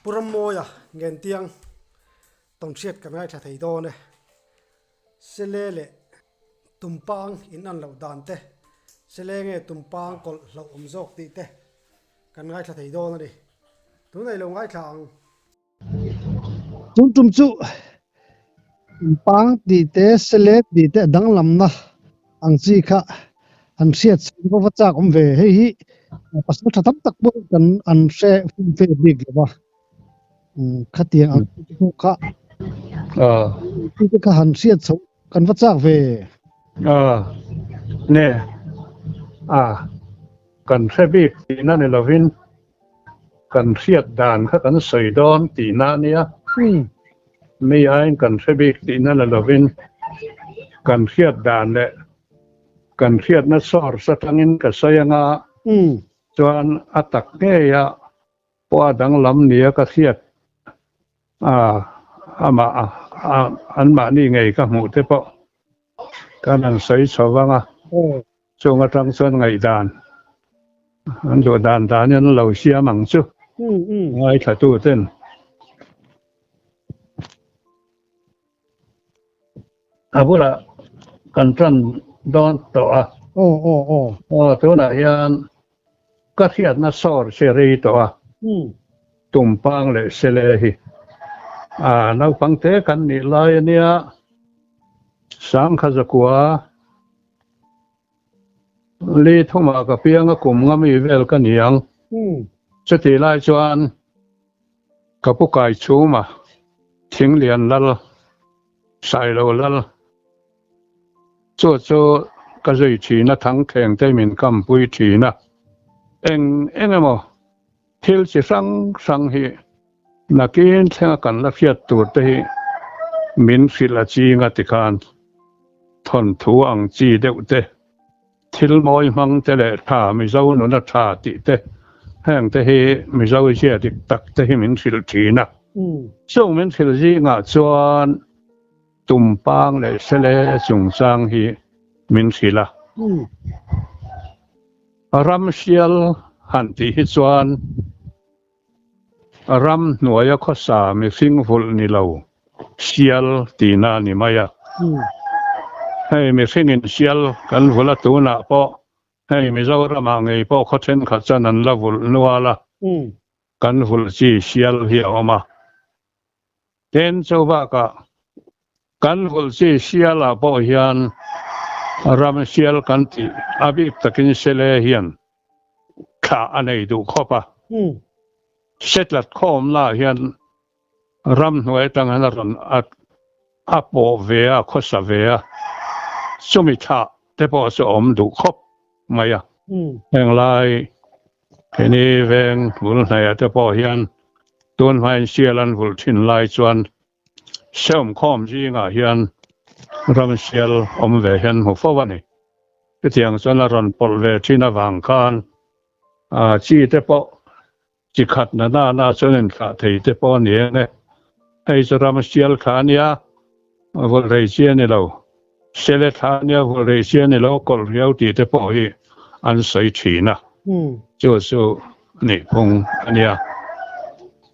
Puramoya ngen tiang tong siat kan ngai tha thei do ne selele tumpang in an lo dan te selenge tumpang kol lo omjok ti te kan ngai tha thei do na ni tu nei lo ngai thang tum chu tumpang ti te selet ti te dang lam na ang chi kha an siat ko wa chak om ve hei hi pasal tha tak bo kan an se fe big ba khatiang ang kha ti kha han siat so kan wa chak ve ne kan se big ti na ne lovin kan siat dan kha kan soi don ti na nia mi ai kan se big ti na la lovin kan siat dan le kan siat na sor satangin ka sayanga chuan atak nge ya pa dang lam nia ka siat ama an ma ni ngai ka mu te po kan an sei chawanga chunga tang chuan ngai dan an do dan yan lo sia mang chu ngai tha tu ten abula kan tran don to tu na yan ka siat na sor seri to tumpang le sele hi nau pangte kan ni lai nia sang khazakwa li thoma ka pianga kum ngami vel ka niang chati lai chuan kapukai chuma thing lian lal sai lo lal chu ka zui thi na thang kheng te min kam pui thi na engemo thil chi sang hi nakin thenga kan la fiat tur te hi min fila chi nga ti khan thon thu ang chi deuh te thil moi mang te le tha mi zo no na tha ti te hang te hi mi zo chi dik tak te hi min fil thi na so min fil ji nga chuan tumpang le sele chung sang hi min fila ram sial han ti hi chuan ram nuaya khosa mi singvul ni lo sial tina ni maya hei mi singin sial kan vula tuna po hei mi zo rama ngei po khoten khacan an lavul nuala kan vul chi sial hi oma ten choba ka kan vul chi siala po hian ram sial kan ti abik takin sele hian kha anei du khopa setlat khom la hian ram hnuai tang han ron apo vea khosa vea sumi tha te po so om du khop maya heng lai keni veng bul naya te po hian tun mai sialan vul thin lai chuan sem khom ji nga hian ram sial om ve hian hu fawani ke tiang chuan ron pol ve thina wang khan chi te po chi khat na chuan kha thei te po ni ne ei ram sial khania vol rei sia ni lo sele khania vol rei sia ni lo kol riau ti te po hi an sei thina chu ni phung ania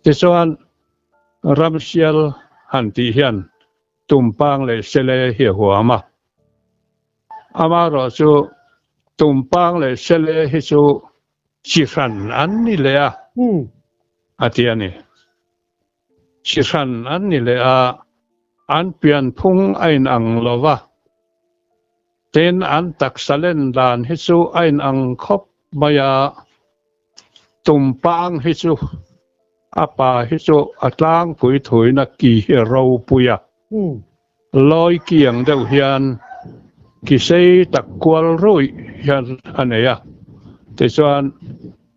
ti chuan ram sial han ti hian tumpang le sele hi huama ama ro chu tumpang le sele hi chu chi ran an ni le atiani chiran an ni le an pian phung ain ang lova ten an tak salen dan hi chu ain ang khop maya tumpang hi chu apa hi chu atlang pui thui na ki hi ro puya loi kiang deuh hian ki sei tak kwal roi hian aneya te chuan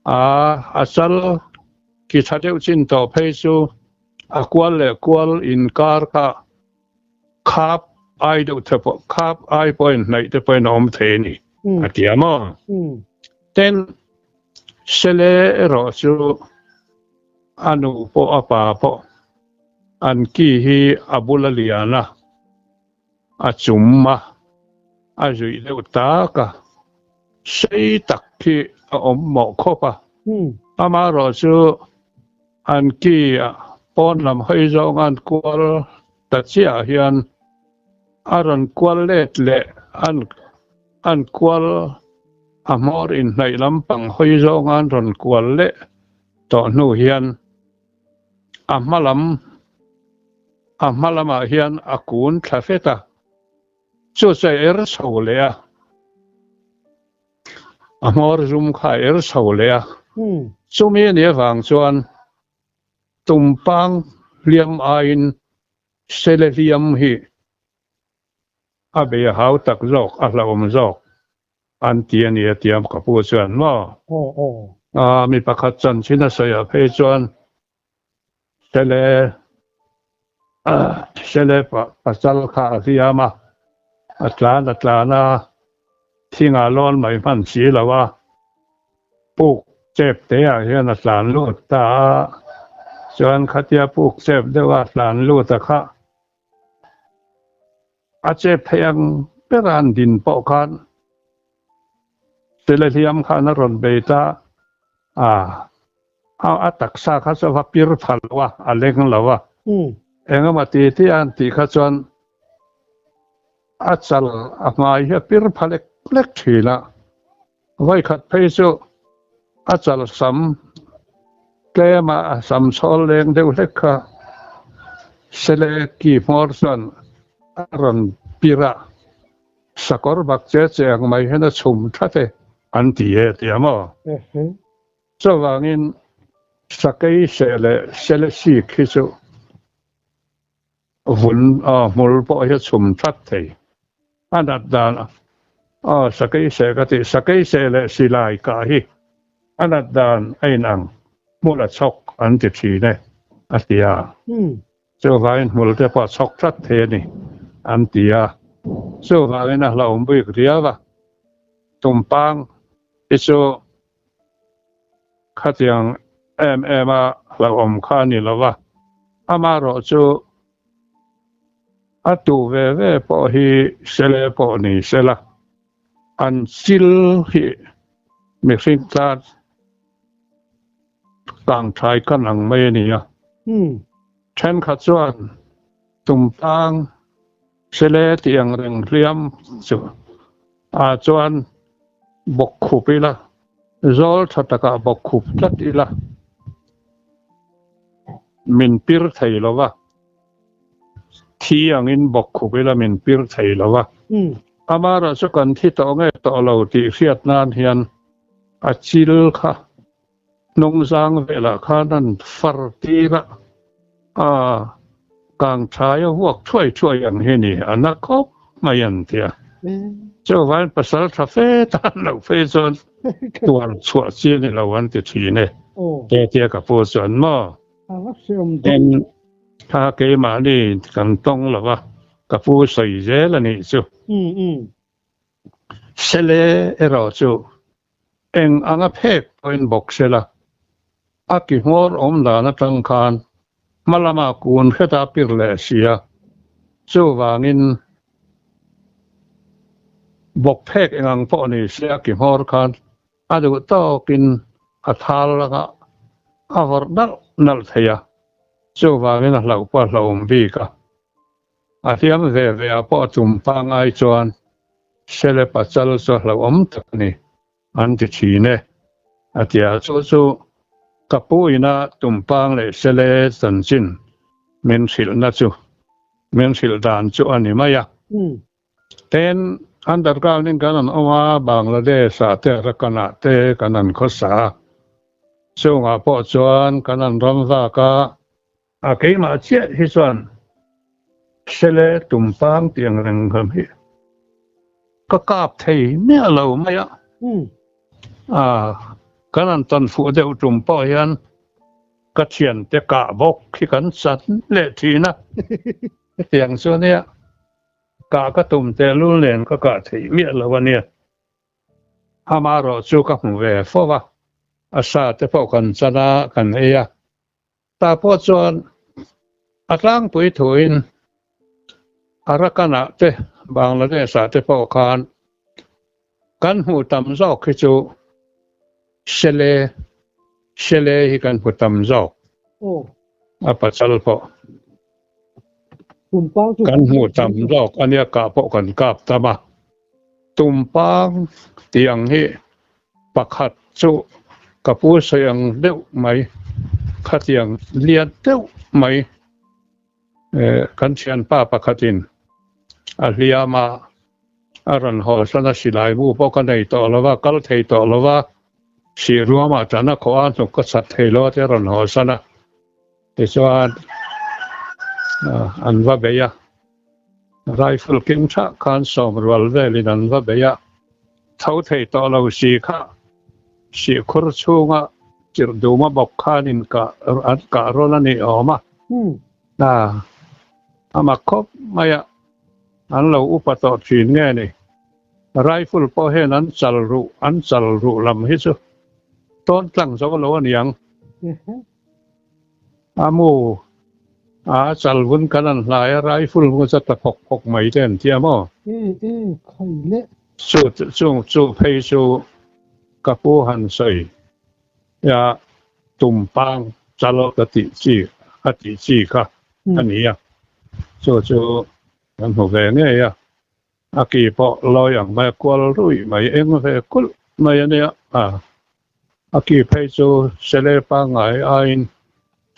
asal ki thadeu chin to phei chu akwal le kwal in kar ka khap ai do thepo khap ai point nai te point om the ni atiamo ten sele ro chu anu po apa po an ki hi abulaliana achumma ajui le ta ka sei tak ki om mo khopa ama ro chu อันกี้ป้อนลำให้จองอันกวลตัดเสียเฮียนอันกวลเล็ดเละอันกวลมอรินในลำปังให้จองอันกวลเละต่อนูเฮียนมาลำเฮียนกูนทาเฟตาช่วยเอร์สาวเลียมอรุมข่าเอร์สาวเลียช่วงนี้เนี่ยฟังชวนตุ่มปังเลียมอินเซเลเลียมฮีเบียหาวตักจอกลาวมจอกอันเตียนี่เตียมกับผู้ชวนว่ามีประคัตจันชินาสยาเพจวนเซเลปัจจัลคาที่ยามาอัตลานาที่งาลอนไม่มันสีแล้วว่าปุกเจ็บเตะเฮียนอัตลานลูตาจวนขัดยาปุกเจ็บเดว่าอัตลานลูตะคะอาเจ็บเพียงเปรันดินปอกันเซเลเทียมขานรอนเบตาเอาอัตักษาขัดสภาพปิรพัลว่าอะไรกันแล้วว่าเองมาตีที่อันตีขัดจวนอัจฉริมาเฮียปิรพัลเล็กทีละไว้ขัดเพย์จูอัจฉริสัมแกมาสัมโซลเลงเดวเล็กค่ะเซเลกีมอร์สันรันปิระสกอร์บักเจเจงไม่เห็นชุมทัดเตอันที่เดียมสว่างอินสกัยเซเลสีคิจูหุ่นมูลปอยชุมทัดเตอันดับดานสกัยเซกติสกัยเซเลสิลายกาฮิอันดับดานไอ้นังมูลช็อกอันที่ชีเนอัตยาสว่างอินมูลเทปช็อกทัดเทนี่อันที่สว่างอินเราไม่เรียกว่าตุ่มปังอิโซขัดยังมาเราข้านี่แล้วว่ามาเราจูตูเวปอฮีเซเลปอนี่เซละอันซิลฮีเม็กซิกันต่างชายกันหลังไม่เนี่ยเช่นขัดจวนตุ่มปังเซเลที่ยังเรียมจูจวนบกขุไปละZol tataka bakkup tat ila min pir thailawa thiang in bakkup ila min pir thailawa amara chukan thi to nge to lo ti riat nan hian achil kha nongzang vela kha nan far ti ra kang thai huak thoi yang he ni anakop mayan tia cho van pasal thafe tan lo fe zonตัวชั่วเสียนี่เราวันที่ทีเนี่ยเกี่ยวกับผู้ส่วนมั่เป็นถ้าเกี่ยมานี่กันต้องหรือว่ากับผู้ใส่เจแล้วนี่จูเสลเราจูเองอังเพกเป็นบกเสละอากิหัวดานตั้งคานมาละมากูนแค่ตาปิรเลเซียจูวางินบกเพกเองอังพอนี่เสียกิหัวคานดูต่อกินทาลก็วอร์นัลเทียจูว่ากินเราปวดเราบีกเทียมเวียปอจุมปังไอจวนเซเลปัจจัลสเราตักนี่อันที่ชีเนเทียจูกับปุยนะจุมปังเลยเซเลสันจินเมนสิลนะจูเมนสิลดานจูอันนี้ไม่ยากเต้นอันดับการนี้กันเอาว่าบางละเดสาเตระกันเตกันข้อสาช่วงพอจวนกันรำว่ากะเกี่ยมาเจ็ดฮิส่วนเสลตุ่มปังเตียงเรื่องคำฮีก็กราบเทเนี่ยเราไม่กันตอนฟูเดวตุ่มปอยันก็เชียนเตกะบกที่กันสันเละทีนะเตียงส่วนเนี้ยกะตุ่มเตลุเลนก็กะที่เมียละวันเนี่ยมารอจูกับหัวฟอว่าอาซาเตพอกันชนะกันเอียตาพอจวนอัตลังปุยถุยอารักนะเตบางละเดสาเตพอกันหูตำจอกคือจูเชเลฮิกันหูตำจอก โอ้ a pachal po ตุ่มปางจุ kan hu tam lok ania ka po kan kap tama tumpang tiang hi pakhat chu kapu sayang deuh mai khatiang lian deuh mai kan chian pa pakhatin a hliama aran ho sana silai mu po kan nei to lawa kal thei to lawa si ruama chana kho an so ka sat thei lo te ran ho sana te chuan an va beya rifle king tha kan som rual velin an va beya thau thei to lo si kha si khur chunga chir duma bok khanin ka an ka rolani oma na ama khop maya an lo upato thin nge ni rifle po hen an chal ru lam hi chu ton tlang zo lo aniang amu a chal bun kanan lai rifle ko cha ta phok mai ten tiamo khai le chu phei chu kapu han sai ya tumpang chalo ti chi kha ania chu kan ho ve nge ya aki po lo yang mai kwal rui mai eng ve kul mai ania aki phei chu sele pa ngai ain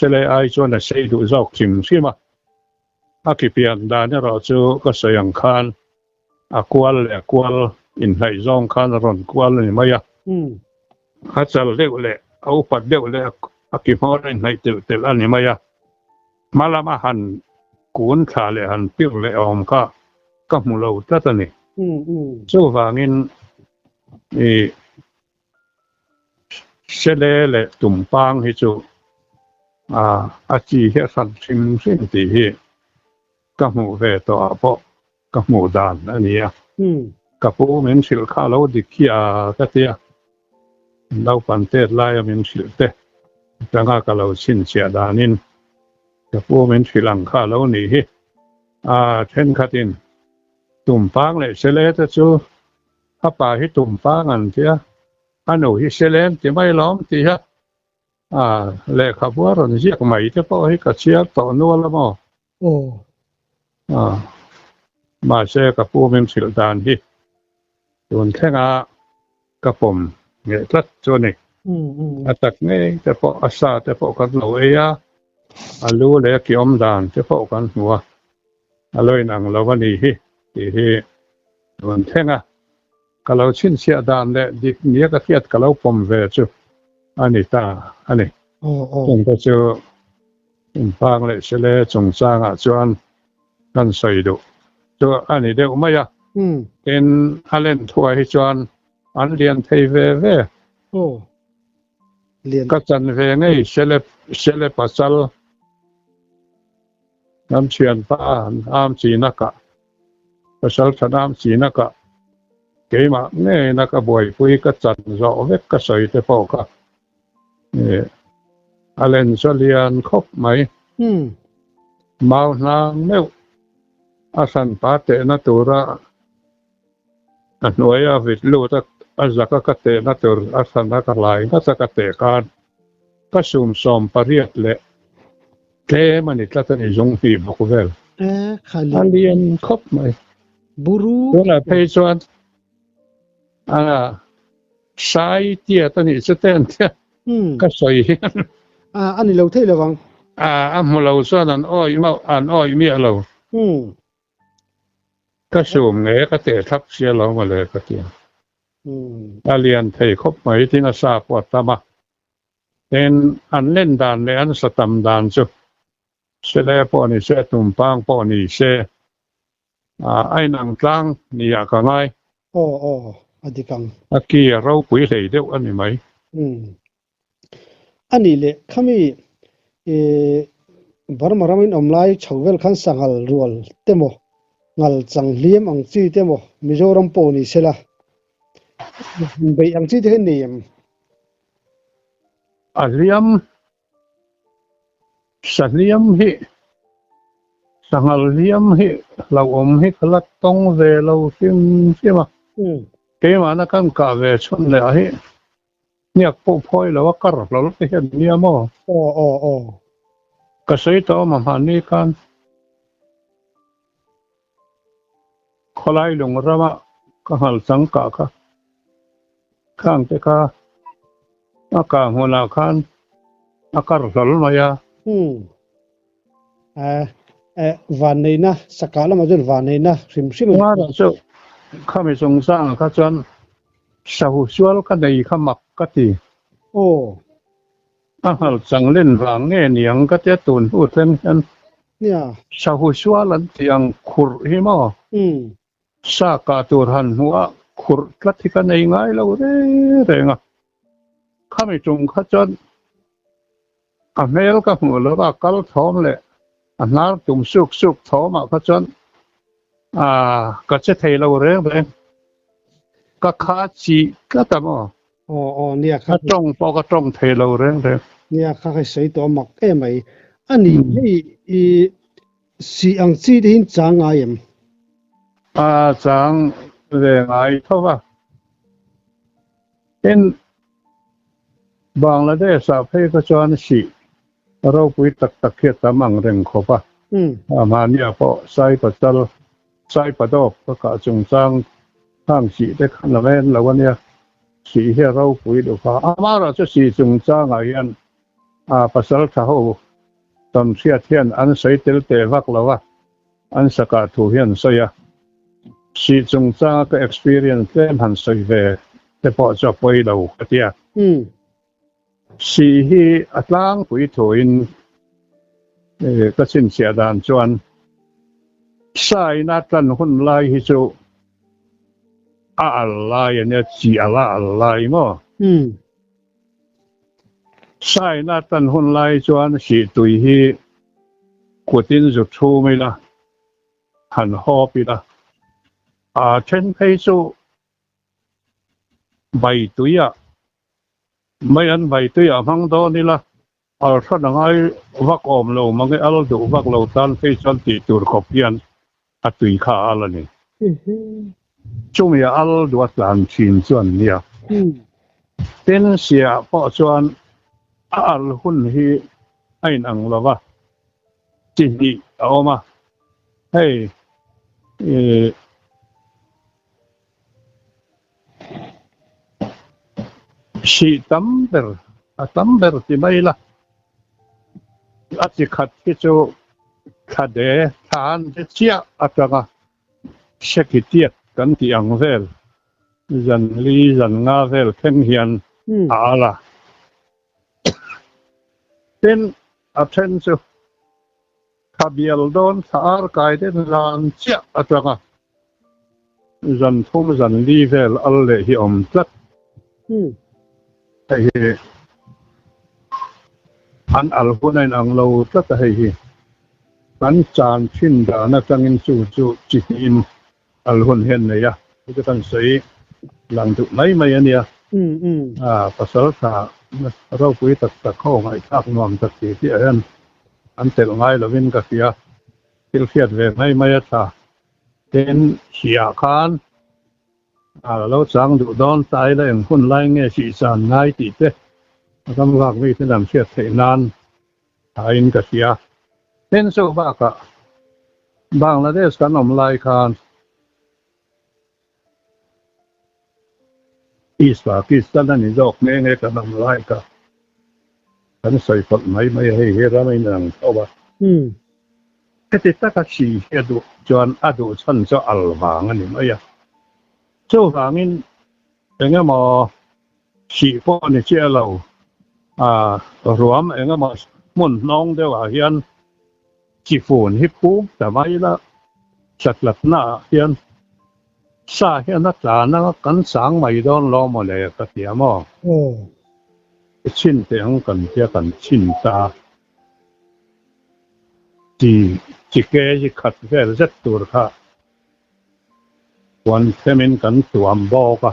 sele ai chu na sei du zok chim sima aki pian da ne ro chu ko sayang khan akwal in hai zong khan ron kwal ni mai ya ha chal le au pat le aki ho in hai tel ani mai ya malama han kun tha le han piu le om ka mu lo ta ta ni chu wangin sele le tumpang hi chu a chi he san chim sin ti hi ka mu ve to apo ka mu dan ania ka pu men sil kha lo dikia ka tia lau pan te lai men sil te tanga ka lo sin sia danin ka pu men silang kha lo ni hi then khatin tumpang le sele ta chu pa hi tumpang an tia anu hi selen ti mai lom ti ha le khabwa ron jiak mai te po hi ka chia to no la mo ma se ka pu men sil dan hi tun thenga ka pom nge tlat chu ni atak nge te po asa te po kan lo ya alu le ki om dan te po kan huwa aloi nang lo ni hi ti tun thenga ka lo chin sia dan le dik nia ka fiat ka lo pom ve chu ani chung ko chu pang le sele chung chang a chuan kan sai do chu ani de ma ya ken alen thua hi chuan an lian thei ve lian ka chan ve ngei sele pasal nam chian pa am chi na ka pasal thanam chi na ka keima nge na ka boy pui ka chan zo vek ka sai te po ka alen solian khop mai mau nang meu asan pa te na tura anoya vit lu ta azaka ka te na tur asan na ka lai ka sa ka te kan ka sum som pariat le ke mani tlatan i zong fi bokuvel khali alien khop mai buru wala pei chuan sai tia tani cheten tia ka soi ani lo thei lawang amlo chuan an oi mi alo ka sum nge ka te thap sia lo ma le ka tia alien thei khop mai tin a sa po tama ten an len dan le an satam dan chu se le po ni se tumpang po ni se ai nang tlang ni ya ka ngai adikang aki ro pui lei deu ani mai ani le khami barmaramin omlai chawel khan sangal rual temo ngal chang liam ang chi temo mizoram po ni sela bei ang chi te niam aliam saliam hi sangal liam hi lo om hi khalat tong ve lo sim sima ke ma na kan ka ve chun le hi niak po phoi lo kar lo te hian niamo ก็ใช้ตัวมันนี่กันขลายลงระมะก็หัลสังกะค่ะข้างเตกาอากาหัวหน้าคันอากาศสลมายาวันนี้นะสกาลมาจนวันนี้นะซิมว่าเราจะข้าไม่สงสารข้าจนสาวชวลกันในข้ามักกติโอ้อาหารสังเล่นวางเงี้ยเนียงก็จะตุนพูดเล่นกันเนี่ยสาวชวลันเตียงขุรหิมอสากาตัวหันหัวขุรลัดที่กันในง่ายเราเร่งข้าไม่จงข้าจนอเมริกาหัวเราว่ากัลทอมเลยอันนั้นตุ่มสุกทอมข้าจนก็จะเทเราเร่งเลยก็ขาจีก็ตามอ๋อเนี่ยก็ต้องพอก็ต้องเทเราเร่งเลยเนี่ยข้าให้ใส่ตัวหมักไหมอันนี้ให้สีอังสีที่จางไงจางเรื่องไงเท่าว่าเป็นบางละเดสาเพก็จวนสีเราคุยตักเขียตามังเร่งขบะมาเนี่ยพอใส่ปัจจัลใส่ปัดอกก็กะจงจางทางสีได้ขนาดนั้นแล้ววันเนี้ยสีที่เราคุยดูฟ้ามาเราจะสีจงจางอะไรอันปัจจัลเขาตอนเชียเทียนอันใส่เตลเตวักแล้วว่าอันสกัดถูเฮียนเสียสีจงจางก็ experience เล่นหันใส่เวแต่พอจะไปเราก็เดียสีที่อัตลางคุยถอยก็สิ้นเสียดานจวนสายนัดกันหุ่นลายฮิจูอะไรเนี่ยจีอะไรมั้งสายนัดกันหุ่นลายจวนสีตุยที่กวดินจุดชูไม่ละหันหอบไปละเช่นให้จูใบตุยไม่อันใบตุยมังโดนี่ละถ้าหนังไอ้วักอมเรามันก็เอาดูวักเราตันให้ฉันติดตัวขบเพียนตุยขาอะไรนี่ช่วงนี้เอาดูว่าหลังชินส่วนเนี่ยเป็นเสียเพราะส่วนหุ่นที่ไอ้หนังเราว่าจริงดีเอามาให้ชีตัมเบอร์ที่ไม่ละอาจจะขัดที่จะขัดทานที่เชี่ยอาจจะเช็คที่กันที่อังเวลจันลีจันงาเวลเข่งเฮียนอะไรเป็นอาจจะขับเยลโดนสารกายเดินลานเชี่ยอาจจะจันทุ่มจันลีเวลอะไรที่อมจัดอันอัลกุนัยอังโลตัดให้กันจานชินดานักจังอินสูจิตินอัลกุนเห็นเนี่ยก็ต้องใส่หลังตุไม่เนี่ยภาษาเราคุยตัดเข้าไงทักนอมตัดที่อันเตลไงเราวินกับเสียที่เสียดเวไม่ท่าเป็นเสียคานเราสั่งดูดอนตายแล้วอย่างคนไล่เงี้ยสีสันง่ายติดเลยกำลังวิธีนำเสียเทนานหายกับเสียเป็นสุบากะบางละเดสกันอมไล่คานอิสปากิสตันนี่ดอกเงี้ยกันอมไล่กะกันใส่ฝักไม่ให้เฮราไม่นั่งเอาวะแค่ติดตะกัสีเฮดูจวนอดูฉันจะอัลบางอันนี้ไม่ยะเจ้าหางินอย่างเงี้ยมาสีฟ้าเนี่ยเจ้าเรารวมอย่างเงี้ยมามุ่นน้องเดียวกับเฮียนจีฟูนฮิปปูแต่ไม่ละสักหลักหน้าเฮียนสาเฮียนนักจ่านักกันสังไม่โดนล้อมาเลยก็เสียมั้งชินเตียงกันเทียกันชินตาจีเกจิขัดแค่เจ็ดตัวค่ะวันเทมินกันตัวมบอกะ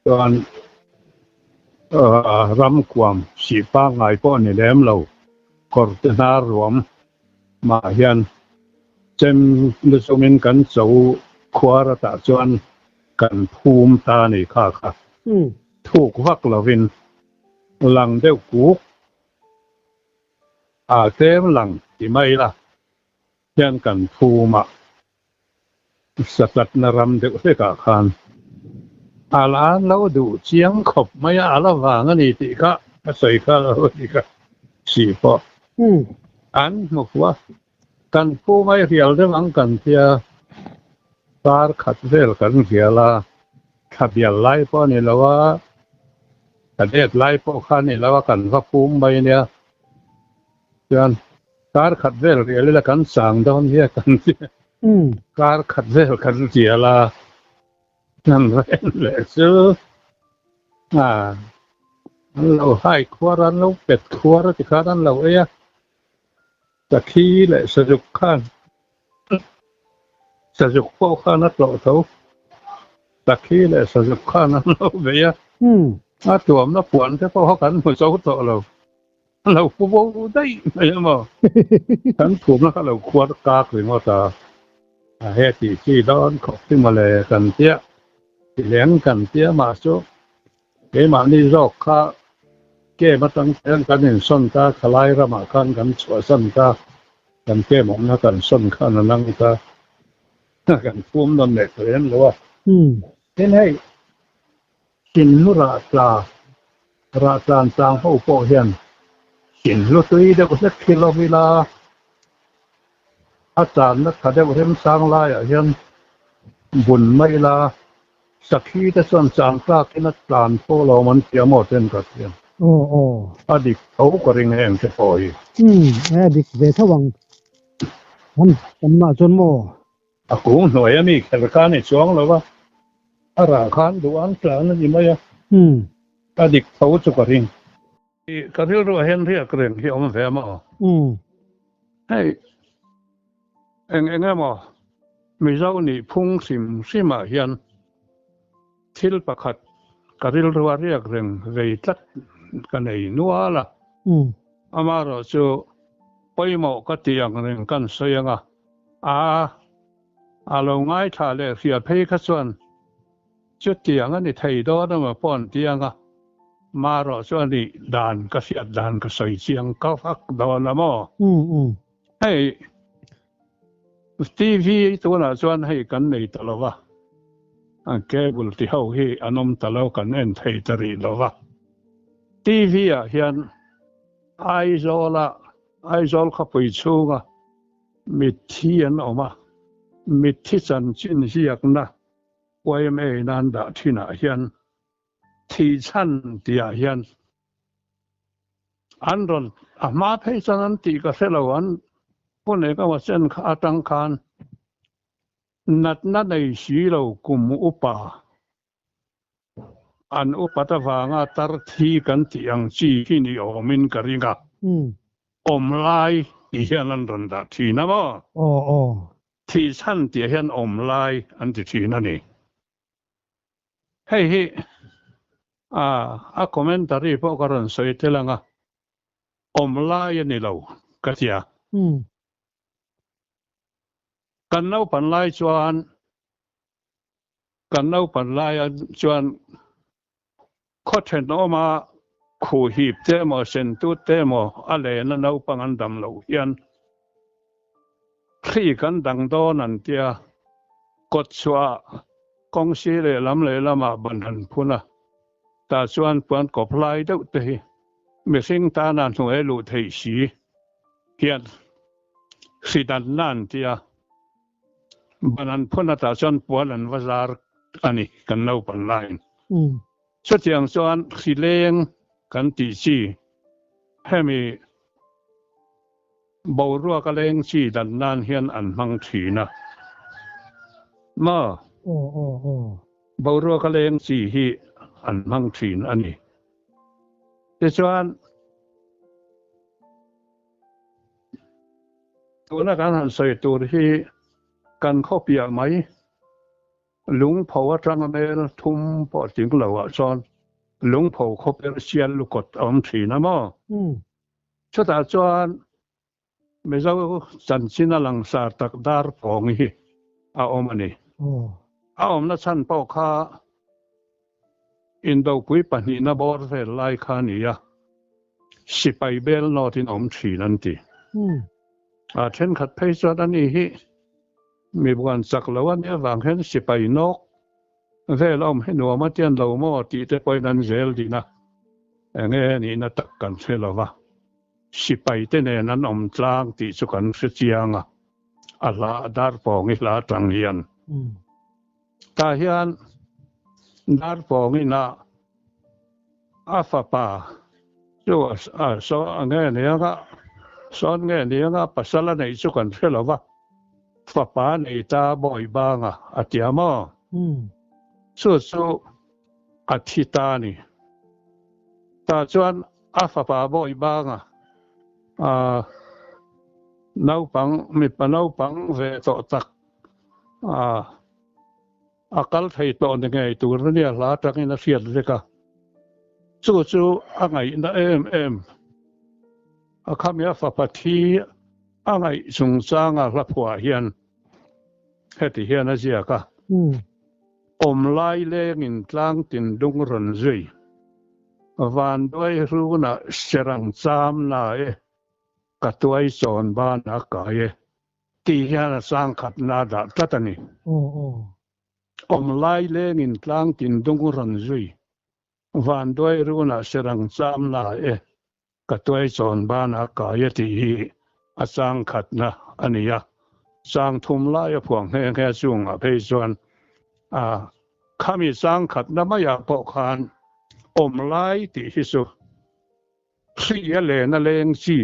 ตอนรำความสีป้าไงป้อนในแหลมเรากอดนารวมมาเฮียนเจมลุสมินกันเจ้าขวารตะจวนกันภูมิตาในข้าค่ะถูกวักลวินหลังเดียวกู เต็มหลังที่ไม่ล่ะเช่นกันภูมิสกัดนรำเด็กเสกาคานอาลานเราดูเชียงขบไม่อาละวางนี่ติกะใส่ข้าเราติกะสีพออันหมกว่ากันภูไม่เรียลเรื่องกันเทียตาขัดเรื่องกันเสียละขับยันไล่พอนี่แล้วว่ากันเด็ดไล่พอข้านี่แล้วว่ากันว่าภูมิไปเนี่ยเช่นการขัดเรื่องเรียลแล้วกันสั่งดอนเฮียกันการขัดเรื่องกันเสียละนั่นแหละซื้อเราให้ครัวรันเราเป็ดครัวรันที่ข้านั้นเราจะขี้แหละสนุกข้างสนุกพวกข้านัดเราเท่าตะขี้แหละสนุกข้านั้นเราเบียตัวมันปวนแค่พวกเขากันหัวเจ้าตัวเราพูดได้ไม่ใช่มั้งฉันถูกแล้วเราครัวกากหรือว่าจะเหตุที่ดอนขบที่มาเลยกันเตี้ยเลี้ยงกันเตี้ยมาสู้เกี่ยมานี่รอกข้าเกี่ยมาตั้งแต่กันเห็นส้นตาขลายระมากันสวยส้นตากันเกี่ยมองนักกันส้นข้านั่งตากันฟุ้มนอนเด็กเรียนหรือว่าเห็นให้กินราตราต่างเขาโปเฮียนกินรถตีเด็กสักกิโลเวลาอาจารย์นักขัดเด็กเห็นสร้างลายเฮียนบุญไม่ลาสักทีแต่ส่วนสางกล้าที่นักปราณพวกเรามันเสียหมดเช่นกันเสียอดีตเขาก็เร่งแห่งจะปล่อยอดีตเวทวังมันกำมาจนโมกูหน่วยมีแค่การในช่วงแล้วว่าอาราคานดูอันกลางนั่นยังไงอดีตเขาจะก็เร่งก็เรียกว่าเห็นเรียกเร่งที่เอามาแฝงมาให้เอ็งมาไม่เจ้านี่พุ่งสิมาเฮียนทิลประคัดกระดิลรัวเรียกเร่งเรยตัดกันในนัวละอามาเราจะไปหมอกก็เตียงเร่งกันเสียงเราง่ายท่าเลยเสียเพย์ขัดส่วนจุดเตียงอันนี้ไทยดอนะมาป้อนเตียงมาเราส่วนนี้ด่านก็เสียด่านก็ใส่เสียงก็ฟักดอนละมั้งให้ทีวีตัวน่ะส่วนให้กันในตลอดว่าแกบุลที่เขาให้อนมตลอดกันเอ็นไทยตรีแล้วว่าทีวีเห็นไอโซลเขาไปชูกะมิเทียนออกมามิที่สันจินเสียกนะไว้ไม่นานดะที่น่ะเห็นที่ชั้นที่เห็นอันรอนมาเพย์สันติก็เสร็จแล้วอันพวกนี้ก็ว่าเส้นขาตั้งคานนัดในสีเรากุมอุปาอันอุปตะวางตรทีกันที่ยังจีที่นี่อมินกริงะไลที่เห็นนั่นรันดาทีนะมั้งที่ชั้นที่เห็นไลอันที่ทีนั่นนี่ให้คอมเมนต์รีพวกกันสวยเท่านั้นไลนี่เราก็เสียกันเล่าปันไล่ชวนข้อเท็จออกมาขู่หีบเตมอเซนตุเตมออะไรนั่นเอาปังอันดำเรายันขี้กันดังโดนันเตียกดชัวกองสีเลยลำเลยลำมาบันทันพูนะแต่ชวนปวนกบไล่เด็กเตยไม่สิ่งตานันหวยหลุดเหสีเฮียนสิดันนั่นเตียบันพูนะแต่ชวนปวนวาซาร์อันนี้กันเอาปันไล่สุดอย่างชวนสิเลงกันตีชีให้มีบ่าวรัวกะเลงชีดันนานเฮียนอันมังถีนะมาบ่าวรัวกะเลงชีฮีอันมังถีนอันนี้แต่ชวนตัวนักการหันใส่ตัวที่กันเข้าเปียไหมลุงเผาจังเมลทุ่มปอจิงเหล่าชอนลุงเผาเขาเป็นเชียนลูกกดอมถีนะมั้งชุดอาจารย์ไม่ใช่สันชินาลังสาตักดาร์ฟองฮีอมนี่นัชชันเป้าข้าอินโดกุยปนีนาบอร์เฟลไลคานีย สิไปเบลนอที่อมฉีนั่นติเช่นขัดไพศาลนี้ฮิมีบวนสักละวันเนี่ยวางเห็นสิไปนกเวลาให้หนัวมาเตียนเราหม้อตีจะไปนั่นเซลดีนะเงี้ยนี่น่าตักกันเสียแล้ววะสิไปเต้นนั้นอมจางตีสุกันเสียงอัลลาดาร์ปองอิลาตังเฮียนตาเฮียนดาร์ปองอินะอาฟาปาโยสอนเงี้ยเนี่ยก็สอนเงี้ยเนี่ยก็ภาษาละในสุกันเสียแล้ววะฟาปาในตาบ่อยบางอาทิยามอสู้อาทิตานี่ตาจวนอาฟาปาบ่อยบางนาวปังมีปนาวปังเวตตักakal thai to ne ngai tur ne la tak ina fiat leka chu angai na em akhamya fa pathi angai sung sanga la phwa hian heti hian azia ka om lai le ngin tlang tin dung ron zui van doi runa serang cham na ka tuai son ban akaye ti hian sang khat na da tatani lai le ngin tlang tin dung ron zui van doi runa serang cham na ka tuai son ban akaye ti asang khat na ania sang thum lai phwang he chung a phei chuan khami sang khat na ma ya po khan lai ti hi su si le na leng chi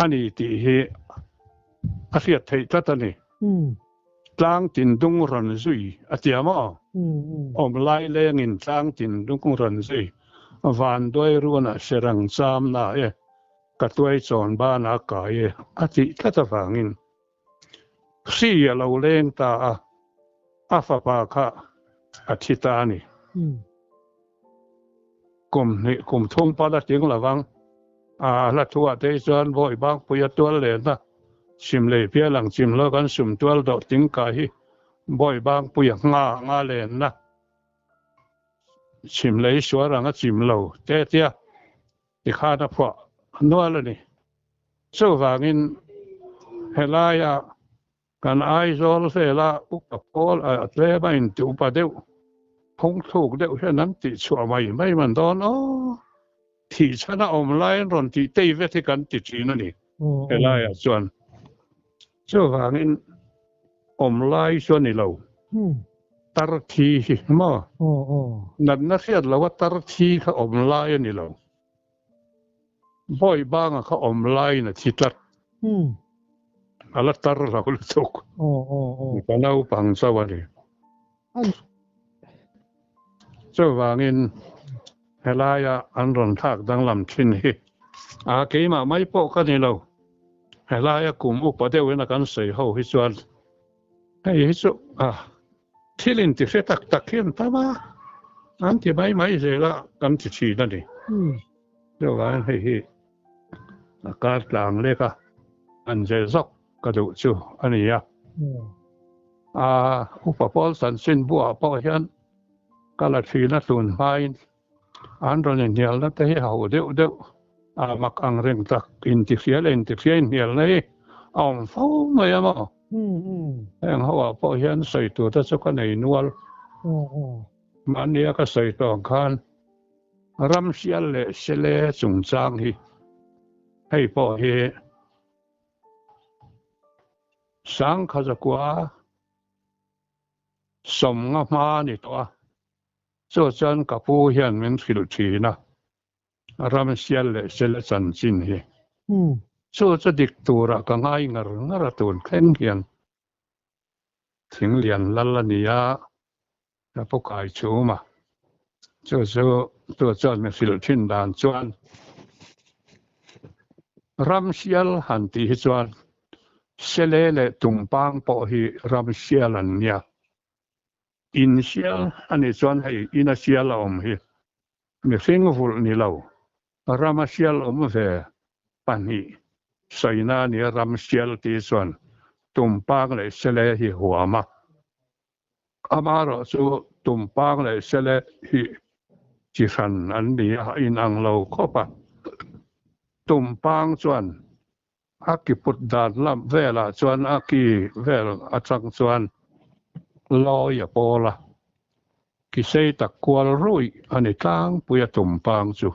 ani ti hi a fiat thei tatani tlang tin dung ron zui atiama lai le ngin tlang tin dung ron zui van doi ruana serang cham na ka tuai chon ba na ka ati kata wangin si lo leng ta afa pa kha athitani kum thong pa da ting lawang la thua te chuan voi bang puya tual le na sim le pia lang chim lo kan sum tual do ting ka hi voi bang puya nga le na sim le suara nga chim lo te tia ti kha na phwa no la ni so wangin helaya kan ai zol se la up pol a tre ba in tu pa deu phong thuk deu he nan ti chua mai man don thì chana lai ron ti te ve te kan ti chi na ni helaya chuan so wangin lai chuan ni lo tar thi ma nan na khiat lo wa tar thi kha lai ni lo boy bang kha lai na thi tat ala tar la ko tok pa nau pang sawari so wangin helaya an ron thak dang lam thin hi ke ma mai po ka ni lo helaya kum up pa deu na kan sei ho hi chuan hi chu thilin ti fe tak hian ta ma an ti mai zela kan ti chi na ni so wan hi ka tlang le ka an je zok ka du chu ani ya upapol san sin bua po hian kala thina tun hain an ron nial na te hau deu mak ang reng tak in ti fiel nial nei ang fo mai ma ang hawa po hian sei tu ta chu ka nei nual mania ka sei tong khan ram sial le sele chung chang hi hei po hi sang kha za kwa som nga ma ni to so chan ka pu hian men thil thina ram sial le sele chan chin hi so cha dik tura ka ngai ngar tun khen hian thing lian lalania ka po kai chu ma so to chan me thil thin dan chuan ram sial han ti hi chuan sele le tumpang po hi ram sial an nia in sial ani chuan hei ina sial om hi mi fingvul ni lo ram sial om ve pani saina ni ram sial ti chuan tumpang le sele hi huama amaro chu tumpang le sele hi จิรันอันนี้อินอังเราข้อปะตุ่มปางจวนอากิปุดดานลำเวลาจวนอากิเวลอาจังจวนลอยปอละกิเซตะกวลรุยอันนี้ตั้งปุยตุ่มปางจู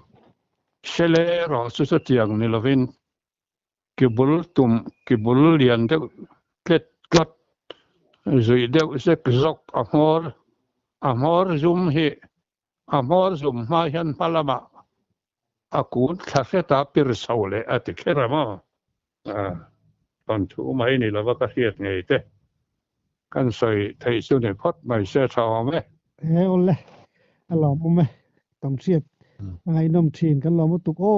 เชเลรอสุดเตียงนิลวินกิบุลตุ่มกิบุลเลียนเด็กเล็ดกัดจุยเด็กเซ็กซอกอมอร์ซุมเฮอมอร์ซุมมาเห็นพลมาอากูดทักษะพิรสาวเลอติเครามาตอนทูไม่นี่เราก็เฮ็ดไงเต้กันใส่ไทยสุนพอดไม่เสียทาวไหมโอ้เลยอัลลอฮ์มุมไหมต้องเสียดไอ้น้ำทีนกันเรามาตุกโอ้